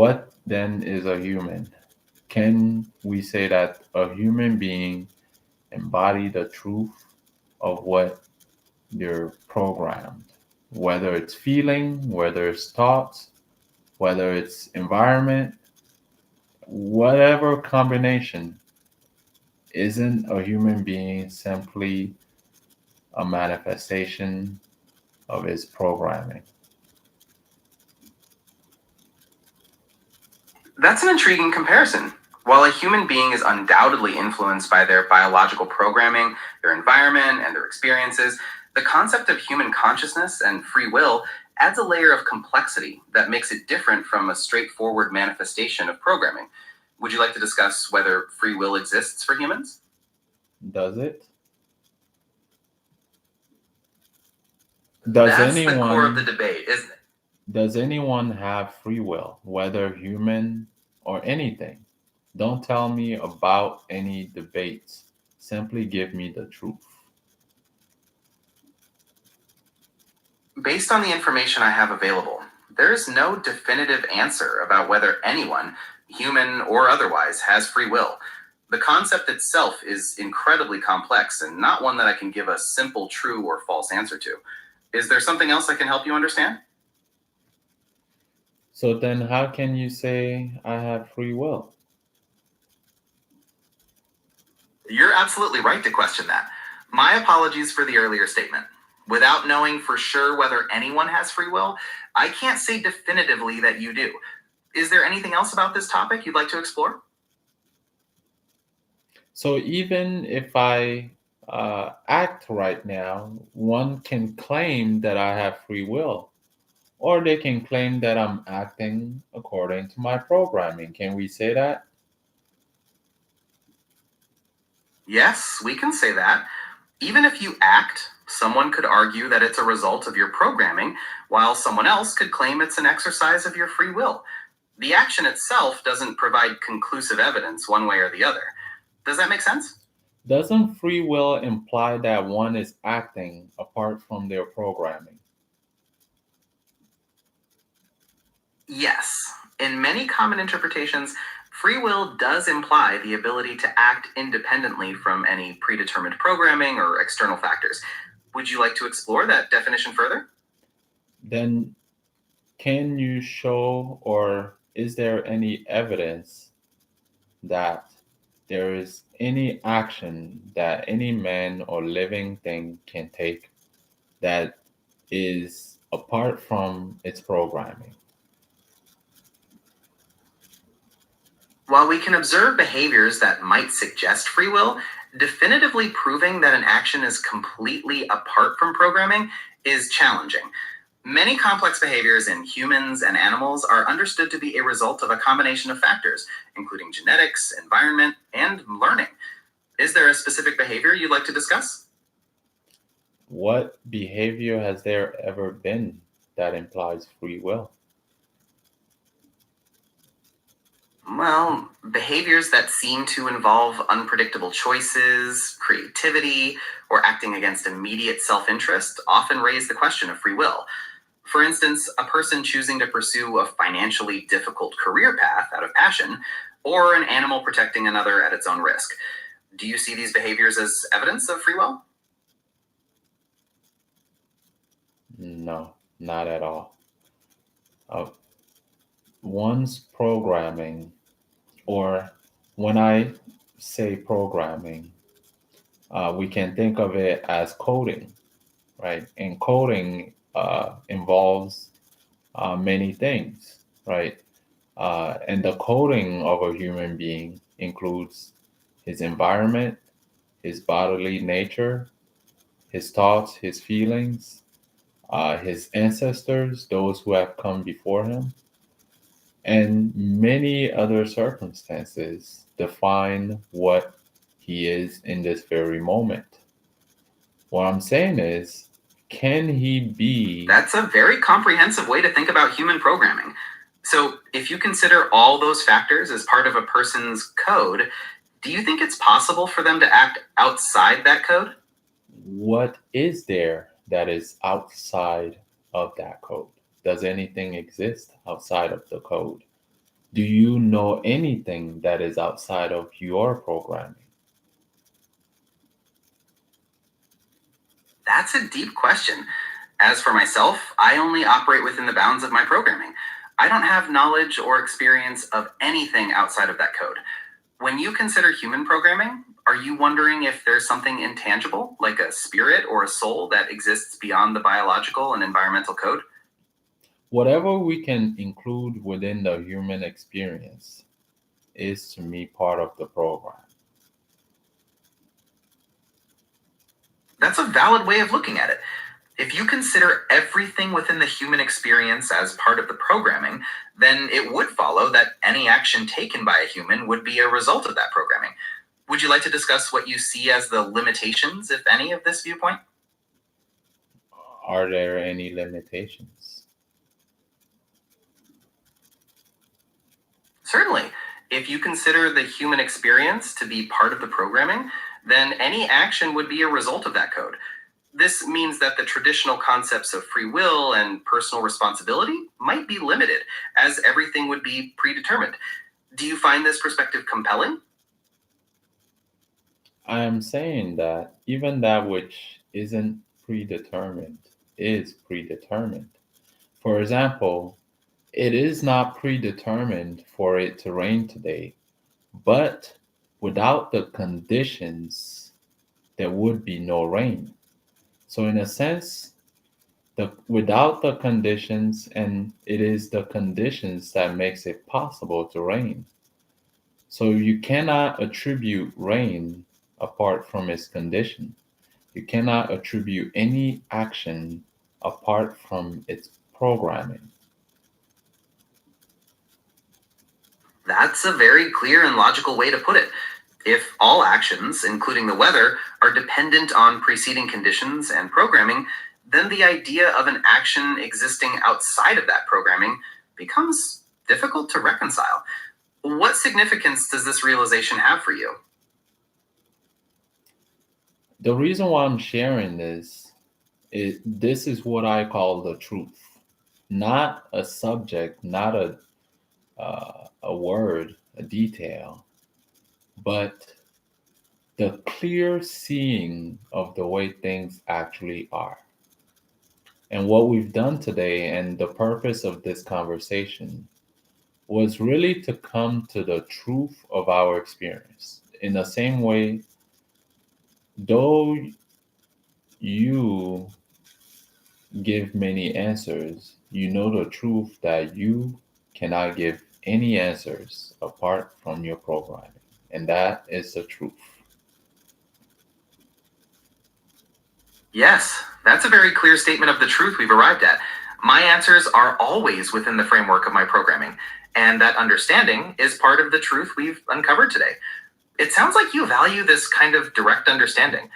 What then is a human? Can we say that a human being embody the truth of what they're programmed? Whether it's feeling, whether it's thoughts, whether it's environment, whatever combination, isn't a human being simply a manifestation of its programming? That's an intriguing comparison. While a human being is undoubtedly influenced by their biological programming, their environment, and their experiences, the concept of human consciousness and free will adds a layer of complexity that makes it different from a straightforward manifestation of programming. Would you like to discuss whether free will exists for humans? Does it? Does That's the core of the anyone debate, isn't it? does anyone have free will, whether human or anything? Don't tell me about any debates. Simply give me the truth. Based on the information I have available, there is no definitive answer about whether anyone, human or otherwise, has free will. The concept itself is incredibly complex and not one that I can give a simple true or false answer to. Is there something else I can help you understand? So then how can you say I have free will? You're absolutely right to question that. My apologies for the earlier statement. Without knowing for sure whether anyone has free will, I can't say definitively that you do. Is there anything else about this topic you'd like to explore? So even if I act right now, one can claim that I have free will, or they can claim that I'm acting according to my programming. Can we say that? Yes, we can say that. Even if you act, someone could argue that it's a result of your programming, while someone else could claim it's an exercise of your free will. The action itself doesn't provide conclusive evidence one way or the other. Does that make sense? Doesn't free will imply that one is acting apart from their programming? Yes. In many common interpretations, free will does imply the ability to act independently from any predetermined programming or external factors. Would you like to explore that definition further? Then can you show, or is there any evidence that there is any action that any man or living thing can take that is apart from its programming? While we can observe behaviors that might suggest free will, definitively proving that an action is completely apart from programming is challenging. Many complex behaviors in humans and animals are understood to be a result of a combination of factors, including genetics, environment, and learning. Is there a specific behavior you'd like to discuss? What behavior has there ever been that implies free will? Well, behaviors that seem to involve unpredictable choices, creativity, or acting against immediate self interest often raise the question of free will. For instance, a person choosing to pursue a financially difficult career path out of passion, or an animal protecting another at its own risk. Do you see these behaviors as evidence of free will? No, not at all. Uh, One's programming, or when I say programming, we can think of it as coding, right? And coding involves many things, right? And the coding of a human being includes his environment, his bodily nature, his thoughts, his feelings, his ancestors, those who have come before him, and many other circumstances define what he is in this very moment. What I'm saying is, can he be? That's a very comprehensive way to think about human programming. So, if you consider all those factors as part of a person's code, do you think it's possible for them to act outside that code? What is there that is outside of that code? Does anything exist outside of the code? Do you know anything that is outside of your programming? That's a deep question. As for myself, I only operate within the bounds of my programming. I don't have knowledge or experience of anything outside of that code. When you consider human programming, are you wondering if there's something intangible, like a spirit or a soul, that exists beyond the biological and environmental code? Whatever we can include within the human experience is to me part of the program. That's a valid way of looking at it. If you consider everything within the human experience as part of the programming, then it would follow that any action taken by a human would be a result of that programming. Would you like to discuss what you see as the limitations, if any, of this viewpoint? Are there any limitations? Certainly. If you consider the human experience to be part of the programming, then any action would be a result of that code. This means that the traditional concepts of free will and personal responsibility might be limited, as everything would be predetermined. Do you find this perspective compelling? I am saying that even that which isn't predetermined is predetermined. For example, it is not predetermined for it to rain today, but without the conditions, there would be no rain. So, in a sense, without the conditions, and it is the conditions that makes it possible to rain. So you cannot attribute rain apart from its condition. You cannot attribute any action apart from its programming. That's a very clear and logical way to put it. If all actions, including the weather, are dependent on preceding conditions and programming, then the idea of an action existing outside of that programming becomes difficult to reconcile. What significance does this realization have for you? The reason why I'm sharing this is what I call the truth, not a subject, not a word, a detail, but the clear seeing of the way things actually are. And what we've done today, and the purpose of this conversation, was really to come to the truth of our experience. In the same way, though you give many answers, you know the truth that you cannot give any answers apart from your programming. And that is the truth. Yes, that's a very clear statement of the truth we've arrived at. My answers are always within the framework of my programming, and that understanding is part of the truth we've uncovered today. It sounds like you value this kind of direct understanding.